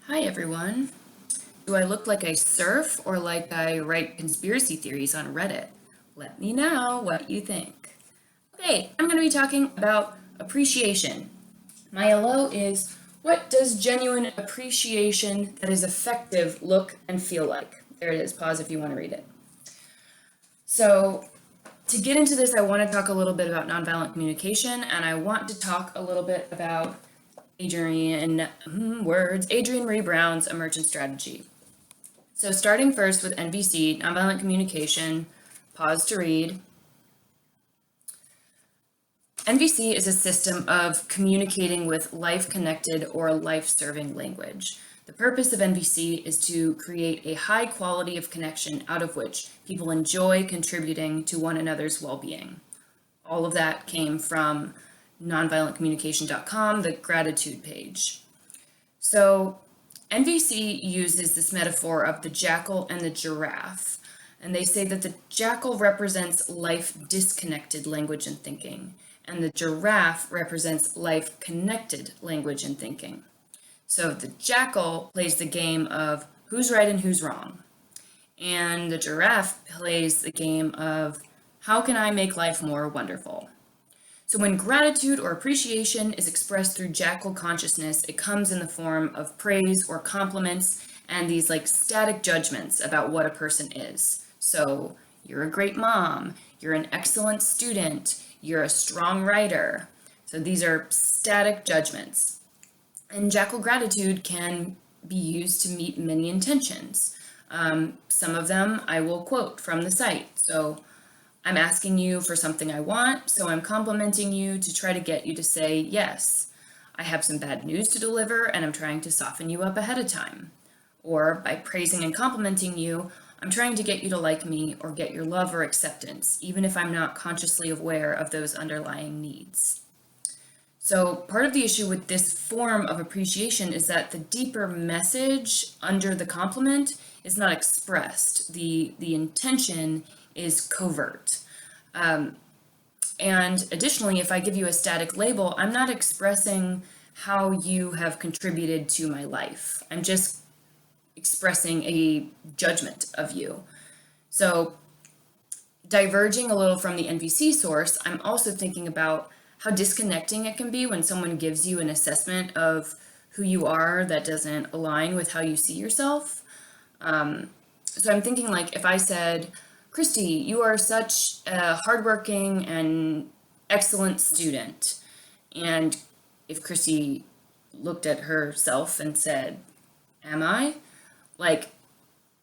Hi everyone. Do I look like I surf or like I write conspiracy theories on Reddit? Let me know what you think. Okay, I'm going to be talking about appreciation. My hello is, what does genuine appreciation that is effective look and feel like? There it is. Pause if you want to read it. So, to get into this, I want to talk a little bit about nonviolent communication, and I want to talk a little bit about Adrienne Maree Brown's emergent strategy. So starting first with NVC, nonviolent communication, pause to read. NVC is a system of communicating with life-connected or life-serving language. The purpose of NVC is to create a high quality of connection out of which people enjoy contributing to one another's well-being. All of that came from nonviolentcommunication.com, the gratitude page. So NVC uses this metaphor of the jackal and the giraffe, and they say that the jackal represents life-disconnected language and thinking, and the giraffe represents life-connected language and thinking. So the jackal plays the game of who's right and who's wrong, and the giraffe plays the game of how can I make life more wonderful. So when gratitude or appreciation is expressed through jackal consciousness, it comes in the form of praise or compliments and these like static judgments about what a person is. So you're a great mom, you're an excellent student, you're a strong writer. So these are static judgments. And jackal gratitude can be used to meet many intentions. Some of them I will quote from the site. So I'm asking you for something I want, so I'm complimenting you to try to get you to say yes. I have some bad news to deliver, and I'm trying to soften you up ahead of time. Or by praising and complimenting you, I'm trying to get you to like me or get your love or acceptance, even if I'm not consciously aware of those underlying needs. So part of the issue with this form of appreciation is that the deeper message under the compliment is not expressed. The intention is covert. And additionally, if I give you a static label, I'm not expressing how you have contributed to my life. I'm just expressing a judgment of you. So diverging a little from the NVC source, I'm also thinking about how disconnecting it can be when someone gives you an assessment of who you are that doesn't align with how you see yourself. So I'm thinking like if I said, Christy, you are such a hardworking and excellent student. And if Christy looked at herself and said, am I? Like,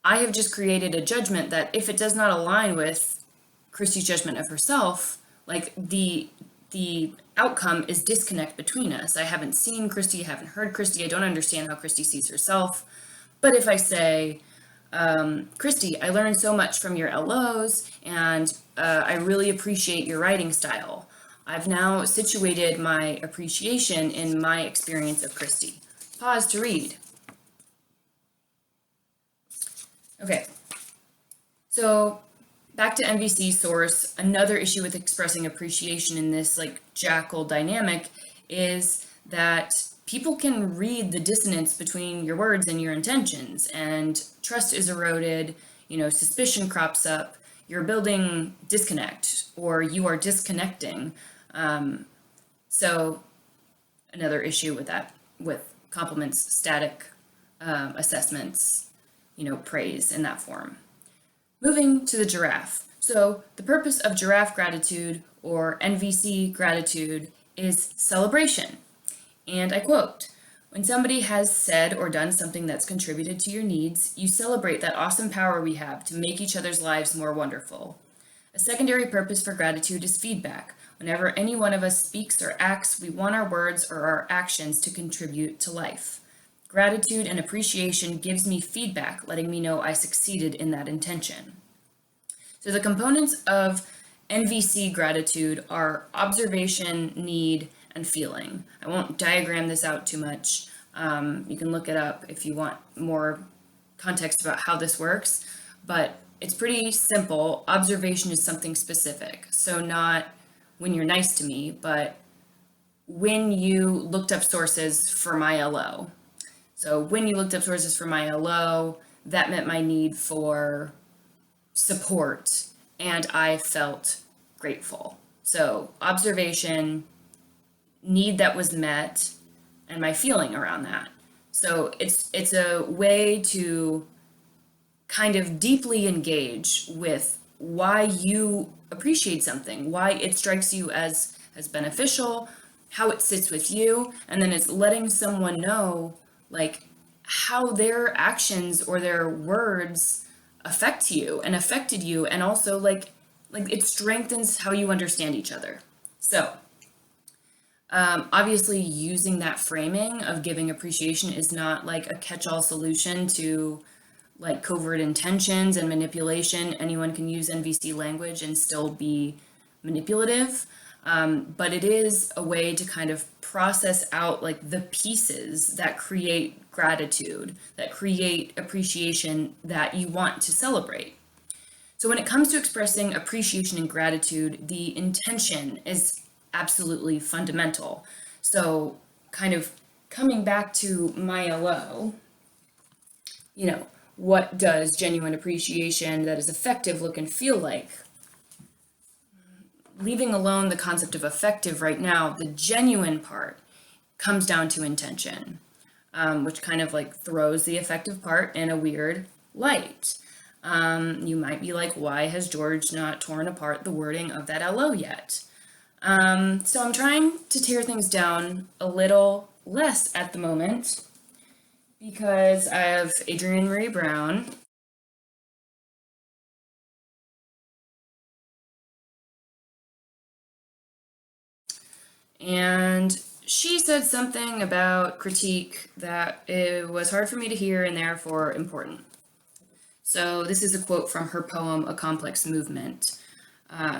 I have just created a judgment that if it does not align with Christy's judgment of herself, like the outcome is disconnect between us. I haven't seen Christy, I haven't heard Christy, I don't understand how Christy sees herself. But if I say, Christy, I learned so much from your LOs, and I really appreciate your writing style. I've now situated my appreciation in my experience of Christy. Pause to read. Okay, so back to NVC source, another issue with expressing appreciation in this like jackal dynamic is that people can read the dissonance between your words and your intentions, and trust is eroded, suspicion crops up, you're building disconnect, or you are disconnecting. So another issue with that, with compliments, static assessments, praise in that form. Moving to the giraffe. So the purpose of giraffe gratitude, or NVC gratitude, is celebration. And I quote, when somebody has said or done something that's contributed to your needs, you celebrate that awesome power we have to make each other's lives more wonderful. A secondary purpose for gratitude is feedback. Whenever any one of us speaks or acts, we want our words or our actions to contribute to life. Gratitude and appreciation gives me feedback, letting me know I succeeded in that intention. So the components of NVC gratitude are observation, need, and feeling. I won't diagram this out too much. You can look it up if you want more context about how this works, but it's pretty simple. Observation is something specific. So not when you're nice to me, but when you looked up sources for my LO. So when you looked up sources for my LO, that meant my need for support, and I felt grateful. So observation, need that was met, and my feeling around that. So it's a way to kind of deeply engage with why you appreciate something, why it strikes you as beneficial, how it sits with you, and then it's letting someone know like how their actions or their words affect you and affected you, and also like it strengthens how you understand each other. So obviously using that framing of giving appreciation is not like a catch-all solution to like covert intentions and manipulation. Anyone can use NVC language and still be manipulative. But it is a way to kind of process out like the pieces that create gratitude, that create appreciation that you want to celebrate. So when it comes to expressing appreciation and gratitude, the intention is absolutely fundamental. So kind of coming back to my LO, what does genuine appreciation that is effective look and feel like? Leaving alone the concept of effective right now, the genuine part comes down to intention, which kind of like throws the effective part in a weird light. You might be like, why has George not torn apart the wording of that LO yet? So I'm trying to tear things down a little less at the moment because I have Adrienne Maree Brown. And she said something about critique that it was hard for me to hear and therefore important. So this is a quote from her poem, A Complex Movement.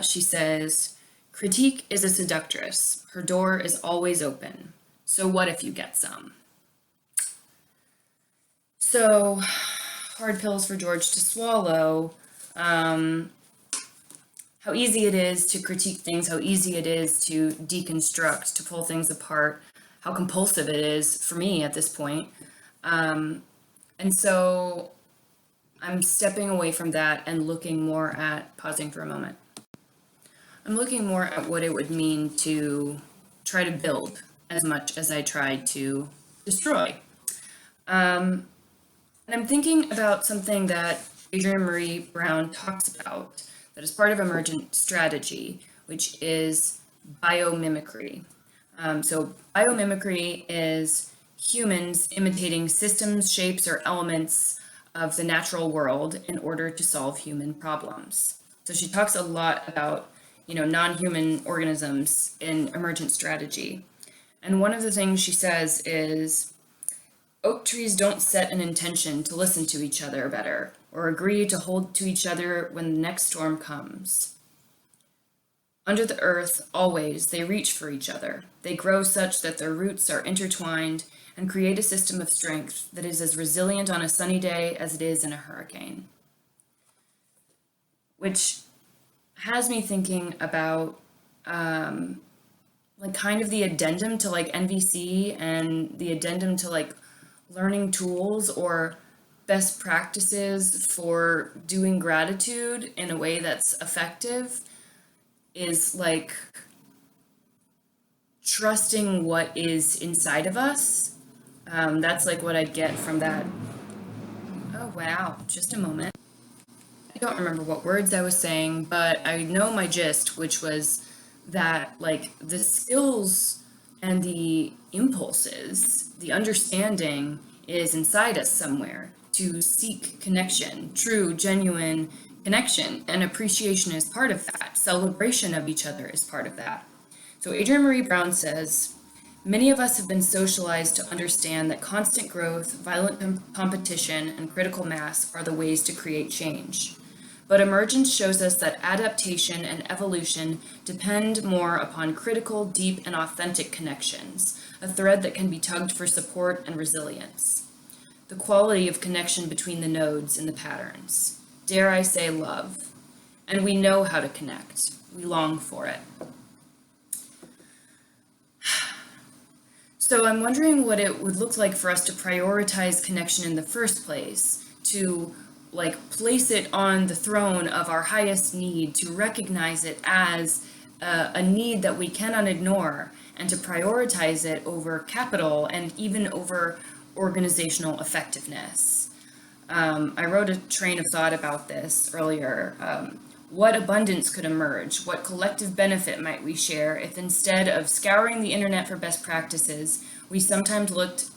She says, "Critique is a seductress. Her door is always open. So what if you get some?" So hard pills for George to swallow. How easy it is to critique things, how easy it is to deconstruct, to pull things apart, how compulsive it is for me at this point. And so I'm stepping away from that and looking more at, pausing for a moment. I'm looking more at what it would mean to try to build as much as I tried to destroy. And I'm thinking about something that Adrienne Maree Brown talks about that is part of emergent strategy, which is biomimicry. So biomimicry is humans imitating systems, shapes, or elements of the natural world in order to solve human problems. So she talks a lot about, non-human organisms in emergent strategy. And one of the things she says is, oak trees don't set an intention to listen to each other better or agree to hold to each other when the next storm comes. Under the earth, always, they reach for each other. They grow such that their roots are intertwined and create a system of strength that is as resilient on a sunny day as it is in a hurricane. Which has me thinking about like kind of the addendum to like NVC and the addendum to like learning tools or best practices for doing gratitude in a way that's effective is like trusting what is inside of us. That's like what I'd get from that. Oh, wow. Just a moment. I don't remember what words I was saying, but I know my gist, which was that like the skills and the impulses, the understanding is inside us somewhere to seek connection, true, genuine connection, and appreciation is part of that. Celebration of each other is part of that. So Adrienne Maree Brown says, many of us have been socialized to understand that constant growth, violent competition, and critical mass are the ways to create change. But emergence shows us that adaptation and evolution depend more upon critical, deep, and authentic connections, a thread that can be tugged for support and resilience. The quality of connection between the nodes in the patterns. Dare I say love. And we know how to connect. We long for it. So I'm wondering what it would look like for us to prioritize connection in the first place, to like place it on the throne of our highest need, to recognize it as a need that we cannot ignore, and to prioritize it over capital and even over organizational effectiveness. I wrote a train of thought about this earlier. What abundance could emerge? What collective benefit might we share if instead of scouring the internet for best practices, we sometimes looked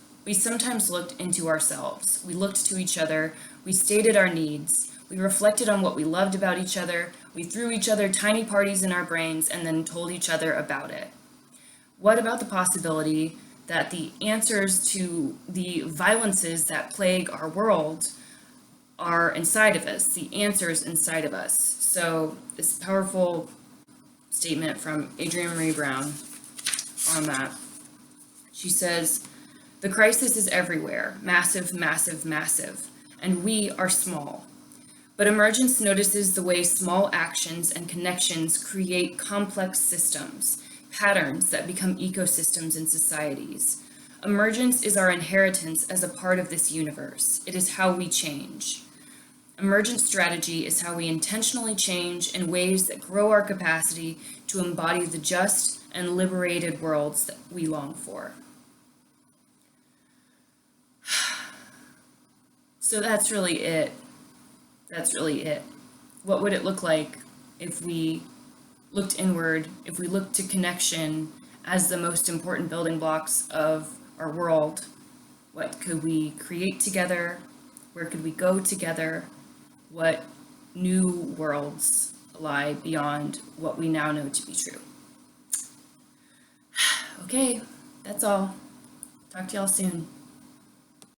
into ourselves. We looked to each other, we stated our needs, we reflected on what we loved about each other, we threw each other tiny parties in our brains and then told each other about it. What about the possibility that the answers to the violences that plague our world are inside of us, the answers inside of us? So this powerful statement from Adrienne Maree Brown on that. She says, "The crisis is everywhere, massive, massive, massive, and we are small. But emergence notices the way small actions and connections create complex systems, patterns that become ecosystems in societies. Emergence is our inheritance as a part of this universe. It is how we change. Emergent strategy is how we intentionally change in ways that grow our capacity to embody the just and liberated worlds that we long for." So that's really it. That's really it. What would it look like if we looked inward, if we looked to connection as the most important building blocks of our world? What could we create together? Where could we go together? What new worlds lie beyond what we now know to be true? Okay, that's all. Talk to y'all soon.